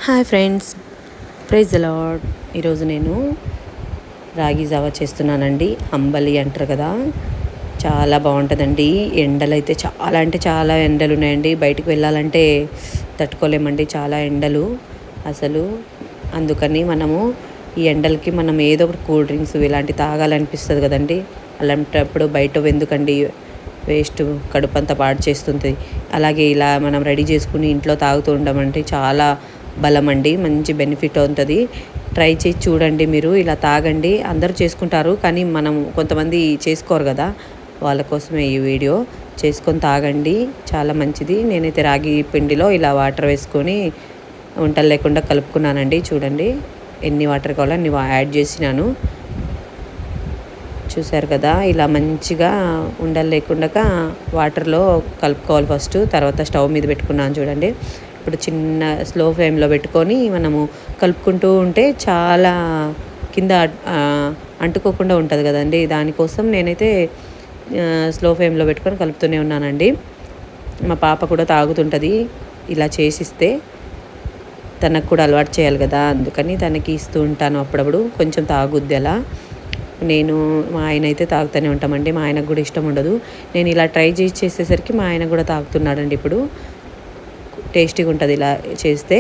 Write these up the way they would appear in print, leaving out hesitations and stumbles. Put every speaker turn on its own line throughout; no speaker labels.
Hi friends, praise the lord. ఈరోజు నేను రాగి జావా చేస్తున్నానండి. అంబలి అంటారు కదా, చాలా బాగుంటుందండి. ఎండలు అయితే చాలా అంటే చాలా ఎండలు ఉన్నాయండి. బయటికి వెళ్ళాలంటే తట్టుకోలేమండి, చాలా ఎండలు అసలు. అందుకని మనము ఈ ఎండలకి మనం ఏదో ఒకటి కూల్ డ్రింక్స్ ఇలాంటివి తాగాలనిపిస్తుంది కదండి. అలాంటప్పుడు బయట ఎందుకండి, వేస్ట్, కడుపు అంతా పాడు చేస్తుంది. అలాగే ఇలా మనం రెడీ చేసుకుని ఇంట్లో తాగుతూ ఉండమంటే చాలా బలం అండి, మంచి బెనిఫిట్ ఉంటుంది. ట్రై చేసి చూడండి, మీరు ఇలా తాగండి. అందరూ చేసుకుంటారు కానీ మనం కొంతమంది చేసుకోరు కదా, వాళ్ళ కోసమే ఈ వీడియో. చేసుకొని తాగండి, చాలా మంచిది. నేనైతే రాగి పిండిలో ఇలా వాటర్ వేసుకొని వంటలు లేకుండా కలుపుకున్నానండి. చూడండి ఎన్ని వాటర్ కావాలో అన్ని యాడ్ చేసినాను. చూసారు కదా, ఇలా మంచిగా ఉండలు లేకుండా వాటర్లో కలుపుకోవాలి ఫస్ట్. తర్వాత స్టవ్ మీద పెట్టుకున్నాను చూడండి. ఇప్పుడు చిన్న స్లో ఫ్లేమ్లో పెట్టుకొని మనము కలుపుకుంటూ ఉంటే చాలా కింద అంటుకోకుండా ఉంటుంది కదండి. దానికోసం నేనైతే స్లో ఫ్లేమ్లో పెట్టుకొని కలుపుతూనే ఉన్నానండి. మా పాప కూడా తాగుతుంటుంది, ఇలా చేసిస్తే తనకు కూడా అలవాటు చేయాలి కదా, అందుకని తనకి ఇస్తూ ఉంటాను అప్పుడప్పుడు. కొంచెం తాగుద్ది అలా. నేను మా ఆయన అయితే తాగుతూనే ఉంటామండి. మా ఆయనకు కూడా ఇష్టం ఉండదు. నేను ఇలా ట్రై చేసేసరికి మా ఆయన కూడా తాగుతున్నాడండి. ఇప్పుడు టేస్టీగా ఉంటుంది ఇలా చేస్తే.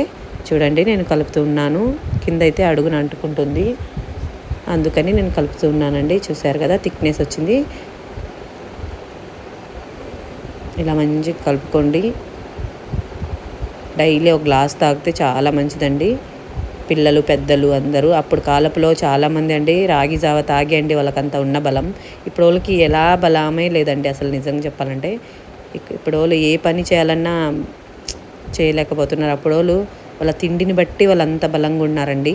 చూడండి నేను కలుపుతూ ఉన్నాను, కింద అయితే అడుగున అంటుకుంటుంది, అందుకని నేను కలుపుతూ ఉన్నానండి. చూసారు కదా, థిక్నెస్ వచ్చింది. ఇలా మంచిగా కలుపుకోండి. డైలీ ఒక గ్లాస్ తాగితే చాలా మంచిదండి. పిల్లలు పెద్దలు అందరూ. అప్పుడు కాలపులో చాలామంది అండి రాగి జావ తాగి అండి వాళ్ళకంతా ఉన్న బలం. ఇప్పుడు వాళ్ళకి ఎలా బలమే లేదండి అసలు, నిజంగా చెప్పాలంటే. ఇప్పుడు వాళ్ళు ఏ పని చేయాలన్నా చేయలేకపోతున్నారు. అప్పుడు వాళ్ళు వాళ్ళ తిండిని బట్టి వాళ్ళంత బలంగా ఉన్నారండి.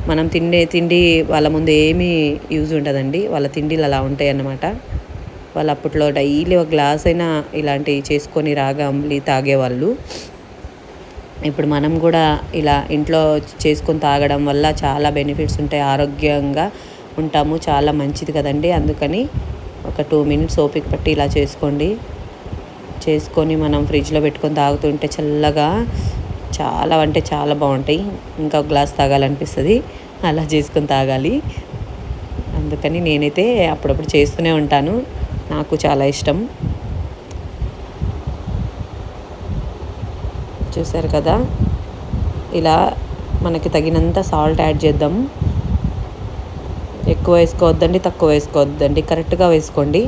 మనం తిండి వాళ్ళ ముందు ఏమీ యూజ్ ఉండదండి. వాళ్ళ తిండిలు అలా ఉంటాయి అన్నమాట. వాళ్ళు అప్పట్లో డైలీ ఒక గ్లాస్ అయినా ఇలాంటివి చేసుకొని రాగి అంబలి తాగేవాళ్ళు. ఇప్పుడు మనం కూడా ఇలా ఇంట్లో చేసుకొని తాగడం వల్ల చాలా బెనిఫిట్స్ ఉంటాయి, ఆరోగ్యంగా ఉంటాము, చాలా మంచిది కదండి. అందుకని ఒక 2 minutes ఓపిక పట్టి ఇలా చేసుకోండి. చేసుకొని మనం ఫ్రిడ్జ్లో పెట్టుకొని తాగుతుంటే చల్లగా చాలా అంటే చాలా బాగుంటాయి. ఇంకా ఒక గ్లాస్ తాగాలనిపిస్తుంది, అలా చేసుకొని తాగాలి. అందుకని నేనైతే అప్పుడప్పుడు చేస్తూనే ఉంటాను, నాకు చాలా ఇష్టం. చూసారు కదా, ఇలా మనకి తగినంత సాల్ట్ యాడ్ చేద్దాం. ఎక్కువ వేసుకోవద్దండి, తక్కువ వేసుకోవద్దండి, కరెక్ట్గా వేసుకోండి,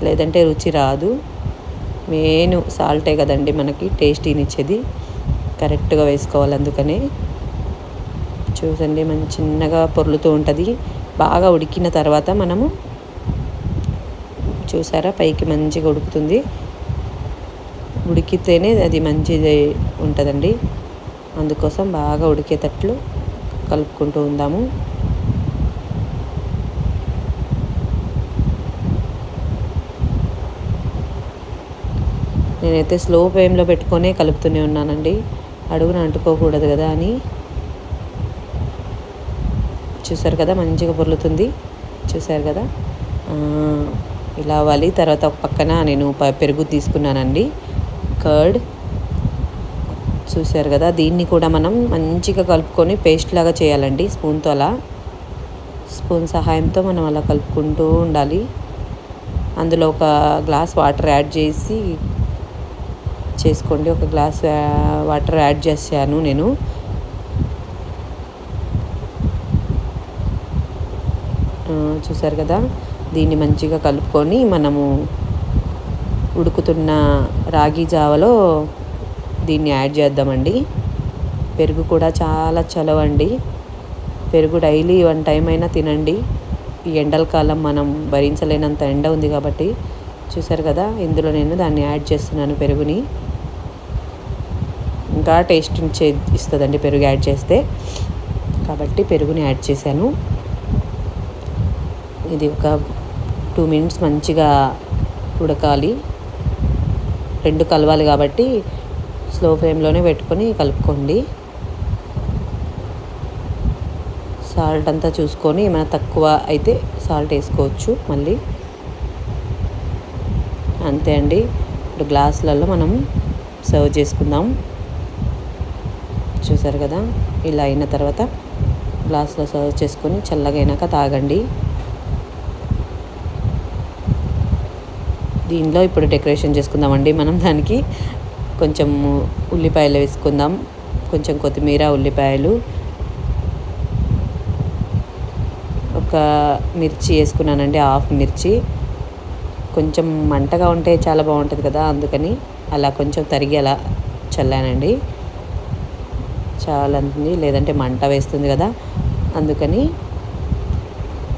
లేదంటే రుచి రాదు. మెయిన్ సాల్టే కదండి మనకి టేస్టీనిచ్చేది, కరెక్ట్గా వేసుకోవాలి. అందుకనే చూసండి, మంచి చిన్నగా పొర్లుతూ ఉంటుంది. బాగా ఉడికిన తర్వాత మనము చూసారా పైకి మంచిగా ఉడుకుతుంది. ఉడికితేనే అది మంచిది ఉంటుందండి. అందుకోసం బాగా ఉడికేటట్లు కలుపుకుంటూ ఉందాము. నేనైతే స్లో ఫ్లేమ్లో పెట్టుకొనే కలుపుతూనే ఉన్నానండి, అడుగున అంటుకోకూడదు కదా అని. చూసారు కదా, మంచిగా పొర్లుతుంది. చూసారు కదా, ఇలా అవ్వాలి. తర్వాత ఒక పక్కన నేను పెరుగు తీసుకున్నానండి, కర్డ్. చూసారు కదా, దీన్ని కూడా మనం మంచిగా కలుపుకొని పేస్ట్ లాగా చేయాలండి. స్పూన్తో అలా, స్పూన్ సహాయంతో మనం అలా కలుపుకుంటూ ఉండాలి. అందులో ఒక గ్లాస్ వాటర్ యాడ్ చేసి చేసుకోండి. ఒక గ్లాస్ వాటర్ యాడ్ చేశాను నేను. చూసారు కదా, దీన్ని మంచిగా కలుపుకొని మనము ఉడుకుతున్న రాగి జావలో దీన్ని యాడ్ చేద్దామండి. పెరుగు కూడా చాలా చలవండి. పెరుగు డైలీ 1 time అయినా తినండి. ఈ ఎండల కాలం మనం భరించలేనంత ఎండ ఉంది కాబట్టి. చూసారు కదా, ఇందులో నేను దాన్ని యాడ్ చేస్తున్నాను, పెరుగుని. ఇంకా టేస్ట్ ఇస్తుందండి పెరుగు యాడ్ చేస్తే, కాబట్టి పెరుగుని యాడ్ చేశాను. ఇది ఒక 2 minutes మంచిగా ఉడకాలి. 2 కలవాలి కాబట్టి స్లో ఫ్లేమ్లోనే పెట్టుకొని కలుపుకోండి. సాల్ట్ అంతా చూసుకొని, ఏమైనా తక్కువ అయితే సాల్ట్ వేసుకోవచ్చు మళ్ళీ. అంతే అండి. ఇప్పుడు గ్లాసులలో మనం సర్వ్ చేసుకుందాం. చూసారు కదా, ఇలా అయిన తర్వాత గ్లాస్లో సర్వ్ చేసుకొని చల్లగా అయినాక తాగండి. దీనిలో ఇప్పుడు డెకరేషన్ చేసుకుందామండి. మనం దానికి కొంచెం ఉల్లిపాయలు వేసుకుందాం, కొంచెం కొత్తిమీర, ఉల్లిపాయలు, ఒక మిర్చి వేసుకున్నానండి, హాఫ్ మిర్చి. కొంచెం మంటగా ఉంటే చాలా బాగుంటుంది కదా, అందుకని అలా కొంచెం తరిగి అలా చల్లానండి. చాలా అంతుంది, లేదంటే మంట వేస్తుంది కదా, అందుకని.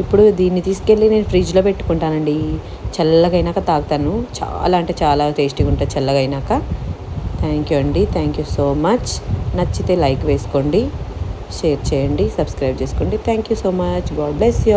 ఇప్పుడు దీన్ని తీసుకెళ్ళి నేను ఫ్రిడ్జ్లో పెట్టుకుంటానండి. చల్లగా అయినాక తాగుతాను. చాలా అంటే చాలా టేస్టీగా ఉంటుంది చల్లగా అయినాక. థ్యాంక్ యూ అండి, థ్యాంక్ యూ సో మచ్. నచ్చితే లైక్ వేసుకోండి, షేర్ చేయండి, సబ్స్క్రైబ్ చేసుకోండి. Thank you so much. God bless you.